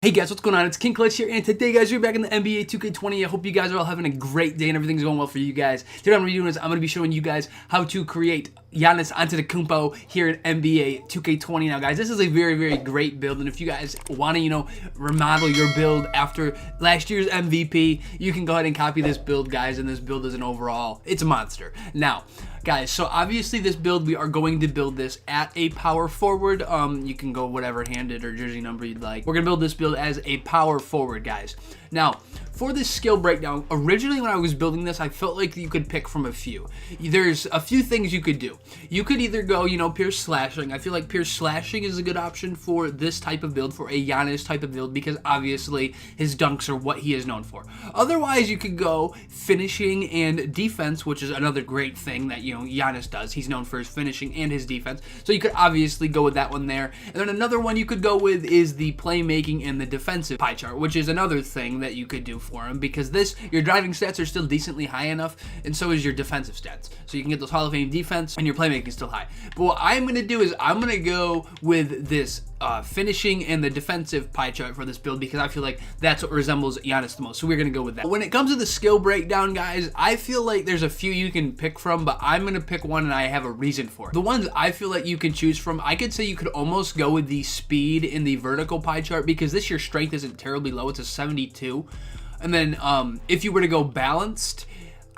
Hey guys, what's going on? It's King Clutch here, and today guys, we're back in the NBA 2K20. I hope you guys are all having a great day and everything's going well for you guys. Today what I'm going to be doing is I'm going to be showing you guys how to create Giannis Antetokounmpo here in NBA 2K20. Now guys, this is a very great build, and if you guys want to, remodel your build after last year's MVP, you can go ahead and copy this build, guys, and this build is it's a monster. Now, guys, so obviously this build, we are going to build this at a power forward. You can go whatever handed or jersey number you'd like. We're going to build this build as a power forward, guys. Now, for this skill breakdown, originally when I was building this, I felt like you could pick from a few. There's a few things you could do. You could either go, pure slashing. I feel like pure slashing is a good option for this type of build, for a Giannis type of build, because obviously his dunks are what he is known for. Otherwise, you could go finishing and defense, which is another great thing that, Giannis does. He's known for his finishing and his defense. So you could obviously go with that one there. And then another one you could go with is the playmaking and the defensive pie chart, which is another thing that you could do for him, because your driving stats are still decently high enough, and so is your defensive stats. So you can get those Hall of Fame defense, and your playmaking is still high. But what I'm going to do is I'm going to go with this finishing and the defensive pie chart for this build, because I feel like that's what resembles Giannis the most. So we're going to go with that. When it comes to the skill breakdown, guys, I feel like there's a few you can pick from, but I'm going to pick one and I have a reason for it. The ones I feel like you can choose from, I could say you could almost go with the speed in the vertical pie chart, because this year's strength isn't terribly low. It's a 72. And then if you were to go balanced,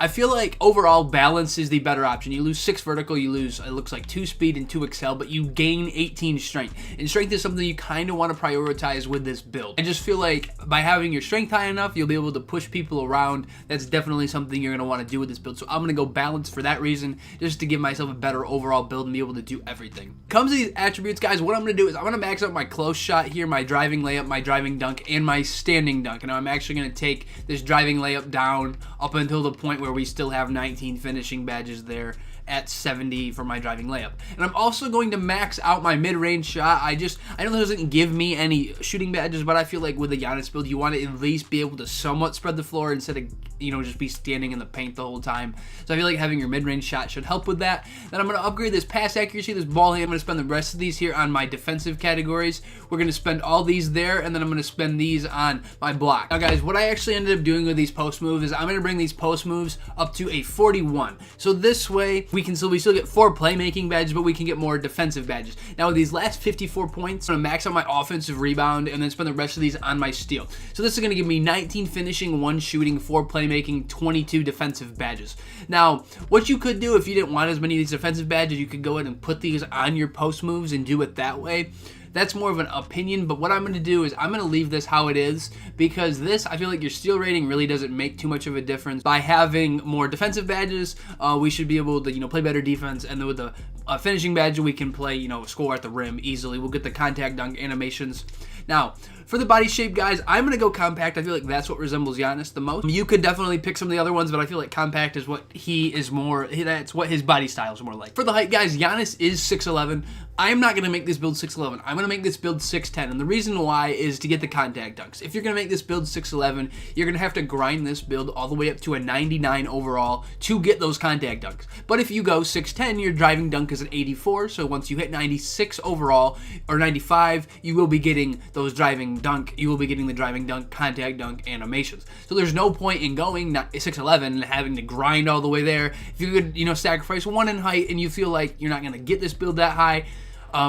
I feel like overall balance is the better option. You lose 6 vertical, you lose, it looks like 2 speed and 2 excel, but you gain 18 strength. And strength is something you kind of want to prioritize with this build. I just feel like by having your strength high enough, you'll be able to push people around. That's definitely something you're going to want to do with this build. So I'm going to go balance for that reason, just to give myself a better overall build and be able to do everything. Comes to these attributes, guys, what I'm going to do is I'm going to max out my close shot here, my driving layup, my driving dunk, and my standing dunk. And I'm actually going to take this driving layup down up until the point where we still have 19 finishing badges there at 70 for my driving layup. And I'm also going to max out my mid-range shot. I know it doesn't give me any shooting badges, but I feel like with the Giannis build, you want to at least be able to somewhat spread the floor instead of, just be standing in the paint the whole time. So I feel like having your mid-range shot should help with that. Then I'm going to upgrade this pass accuracy, this ball hand. I'm going to spend the rest of these here on my defensive categories. We're going to spend all these there, and then I'm going to spend these on my block. Now, guys, what I actually ended up doing with these post moves is I'm going to bring these post moves up to a 41. So this way, we still get 4 playmaking badges, but we can get more defensive badges. Now with these last 54 points, I'm going to max out my offensive rebound and then spend the rest of these on my steal. So this is going to give me 19 finishing, 1 shooting, 4 playmaking, 22 defensive badges. Now, what you could do if you didn't want as many of these defensive badges, you could go ahead and put these on your post moves and do it that way. That's more of an opinion, but what I'm going to do is I'm going to leave this how it is, because this, I feel like your steal rating really doesn't make too much of a difference. By having more defensive badges, we should be able to, play better defense, and then with the finishing badge, we can play, score at the rim easily. We'll get the contact dunk animations. Now, for the body shape, guys, I'm going to go compact. I feel like that's what resembles Giannis the most. You could definitely pick some of the other ones, but I feel like compact is what that's what his body style is more like. For the height, guys, Giannis is 6'11". I am not going to make this build 6'11". I'm going to make this build 6'10", and the reason why is to get the contact dunks. If you're going to make this build 6'11", you're going to have to grind this build all the way up to a 99 overall to get those contact dunks. But if you go 6'10", your driving dunk is an 84, so once you hit 96 overall, or 95, you will be getting those driving dunk, you will be getting the driving dunk, contact dunk animations. So there's no point in going 6'11" and having to grind all the way there. If you could, sacrifice 1 in height and you feel like you're not going to get this build that high,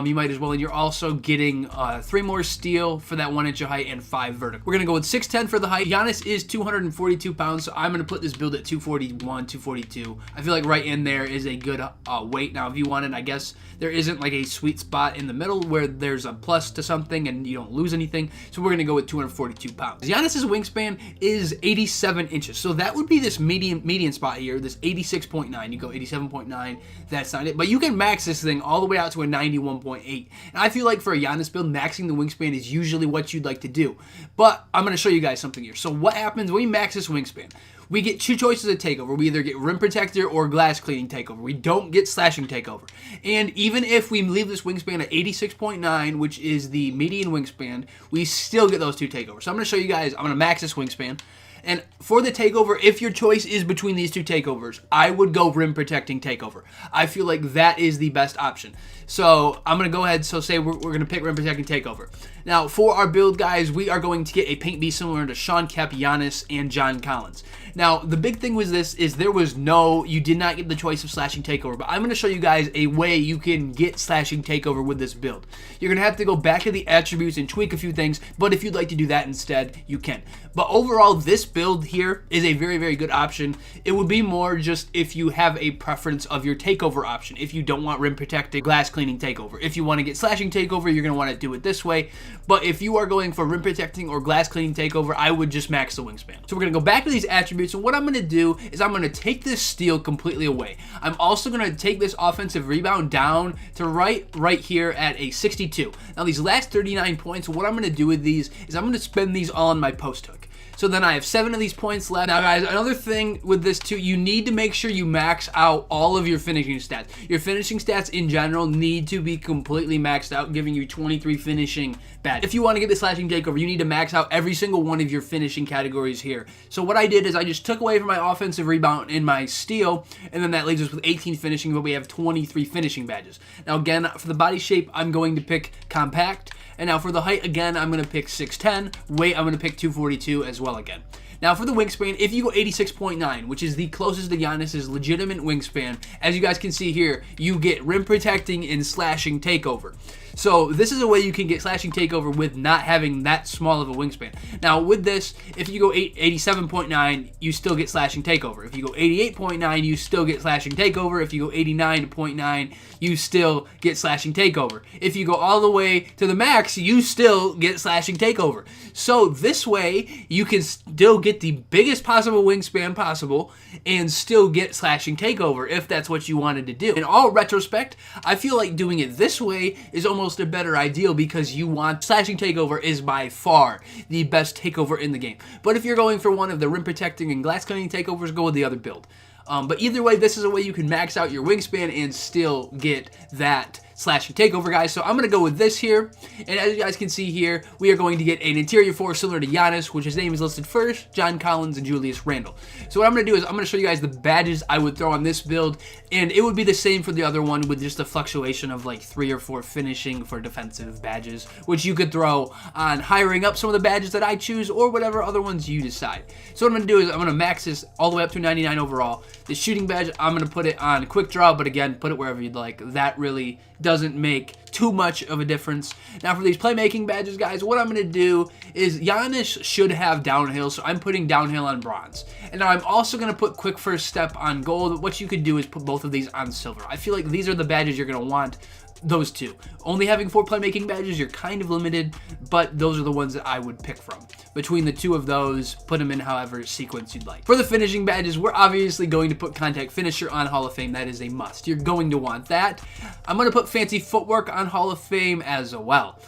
you might as well, and you're also getting 3 more steal for that 1 inch of height and 5 vertical. We're going to go with 6'10" for the height. Giannis is 242 pounds, so I'm going to put this build at 241, 242. I feel like right in there is a good weight. Now, if you wanted, I guess there isn't like a sweet spot in the middle where there's a plus to something and you don't lose anything, so we're going to go with 242 pounds. Giannis's wingspan is 87 inches, so that would be this median spot here, this 86.9. You go 87.9, that's not it, but you can max this thing all the way out to a 91.8. And I feel like for a Giannis build, maxing the wingspan is usually what you'd like to do. But I'm going to show you guys something here. So what happens when we max this wingspan? We get 2 choices of takeover. We either get rim protector or glass cleaning takeover. We don't get slashing takeover. And even if we leave this wingspan at 86.9, which is the median wingspan, we still get those 2 takeovers. So I'm going to show you guys, I'm going to max this wingspan. And for the takeover, if your choice is between these two takeovers, I would go rim protecting takeover. I feel like that is the best option. So I'm going to go ahead, so say we're going to pick rim protecting takeover. Now for our build, guys, we are going to get a paint beast similar to Sean Kemp, Giannis, and John Collins. Now the big thing with this is you did not get the choice of slashing takeover, but I'm going to show you guys a way you can get slashing takeover with this build. You're going to have to go back to the attributes and tweak a few things, but if you'd like to do that instead, you can. But overall, this build here is a very, very good option. It would be more just if you have a preference of your takeover option. If you don't want rim protecting, glass cleaning takeover. If you want to get slashing takeover, you're going to want to do it this way. But if you are going for rim protecting or glass cleaning takeover, I would just max the wingspan. So we're going to go back to these attributes, and what I'm going to do is I'm going to take this steal completely away. I'm also going to take this offensive rebound down to right here at a 62. Now these last 39 points, what I'm going to do with these is I'm going to spend these all on my post hook. So then I have 7 of these points left. Now guys, another thing with this too, you need to make sure you max out all of your finishing stats. Your finishing stats in general need to be completely maxed out, giving you 23 finishing badges. If you want to get the slashing takeover, you need to max out every single one of your finishing categories here. So what I did is I just took away from my offensive rebound and my steal, and then that leaves us with 18 finishing, but we have 23 finishing badges. Now again, for the body shape, I'm going to pick compact. And now for the height, again, I'm going to pick 6'10". Weight, I'm going to pick 242 as well again. Now for the wingspan, if you go 86.9, which is the closest to Giannis's legitimate wingspan, as you guys can see here, you get rim protecting and slashing takeover. So this is a way you can get slashing takeover with not having that small of a wingspan. Now with this, if you go 87.9, you still get slashing takeover. If you go 88.9, you still get slashing takeover. If you go 89.9, you still get slashing takeover. If you go all the way to the max, you still get slashing takeover. So this way, you can still get the biggest possible wingspan possible and still get slashing takeover if that's what you wanted to do. In all retrospect, I feel like doing it this way is almost a better ideal because you want slashing takeover is by far the best takeover in the game. But if you're going for one of the rim protecting and glass cleaning takeovers, go with the other build. But either way, this is a way you can max out your wingspan and still get that slashing takeover, guys. So I'm going to go with this here. And as you guys can see here, we are going to get an interior 4 similar to Giannis, which his name is listed first, John Collins and Julius Randle. So what I'm going to do is I'm going to show you guys the badges I would throw on this build. And it would be the same for the other one with just a fluctuation of like 3 or 4 finishing for defensive badges, which you could throw on hiring up some of the badges that I choose or whatever other ones you decide. So what I'm going to do is I'm going to max this all the way up to 99 overall. The shooting badge, I'm going to put it on quick draw, but again, put it wherever you'd like. That really doesn't make too much of a difference. Now for these playmaking badges, guys, what I'm going to do is Giannis should have downhill, so I'm putting downhill on bronze. And now I'm also going to put quick first step on gold. What you could do is put both of these on silver. I feel like these are the badges you're going to want. Those two. Only having 4 playmaking badges, you're kind of limited, but those are the ones that I would pick from. Between the two of those, put them in however sequence you'd like. For the finishing badges, we're obviously going to put contact finisher on Hall of Fame. That is a must. You're going to want that. I'm going to put fancy footwork on Hall of Fame as well.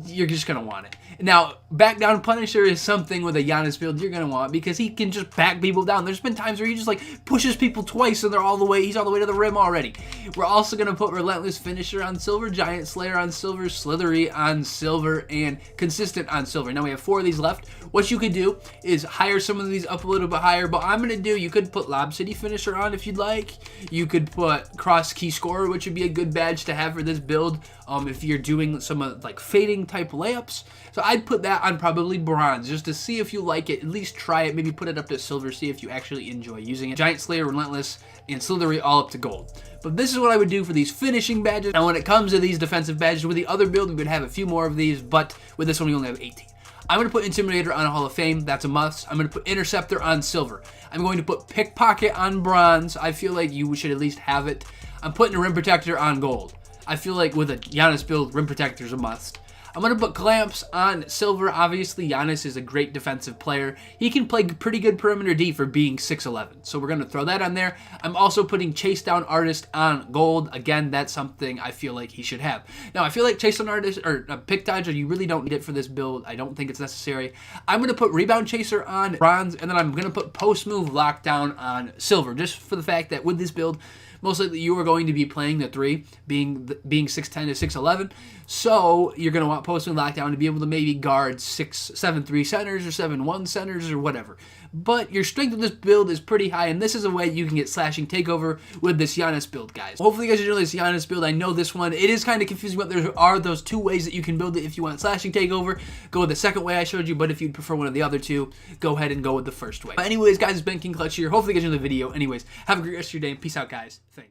You're just going to want it. Now, back down Punisher is something with a Giannis build you're going to want because he can just back people down. There's been times where he just like pushes people twice and he's all the way to the rim already. We're also going to put Relentless Finisher on silver, Giant Slayer on silver, Slithery on silver, and Consistent on silver. Now we have 4 of these left. What you could do is hire some of these up a little bit higher, but I'm going to do, you could put Lob City Finisher on if you'd like. You could put Cross Key Scorer, which would be a good badge to have for this build if you're doing some like fading type layups. So I'd put that on probably bronze just to see if you like it. At least try it. Maybe put it up to silver. See if you actually enjoy using it. Giant Slayer, Relentless, and Slithery all up to gold. But this is what I would do for these finishing badges. Now when it comes to these defensive badges, with the other build we would have a few more of these, but with this one we only have 18. I'm going to put Intimidator on Hall of Fame. That's a must. I'm going to put Interceptor on silver. I'm going to put Pickpocket on bronze. I feel like you should at least have it. I'm putting a Rim Protector on gold. I feel like with a Giannis build, Rim Protector is a must. I'm going to put Clamps on silver. Obviously, Giannis is a great defensive player. He can play pretty good perimeter D for being 6'11". So we're going to throw that on there. I'm also putting Chase Down Artist on gold. Again, that's something I feel like he should have. Now, I feel like Chase Down Artist or Pick Dodger, you really don't need it for this build. I don't think it's necessary. I'm going to put Rebound Chaser on bronze, and then I'm going to put Post Move Lockdown on silver, just for the fact that with this build, most likely you are going to be playing the 3, being 6'10 to 6'11. So you're going to want post and lockdown to be able to maybe guard 7'3 centers or 7'1 centers or whatever. But your strength of this build is pretty high, and this is a way you can get slashing takeover with this Giannis build, guys. Hopefully you guys enjoy this Giannis build. I know this one, it is kind of confusing, but there are those 2 ways that you can build it. If you want slashing takeover, go with the second way I showed you, but if you'd prefer one of the other 2, go ahead and go with the first way. But anyways, guys, it's been King Clutch here. Hopefully you guys enjoyed the video. Anyways, have a great rest of your day, and peace out, guys. Thanks.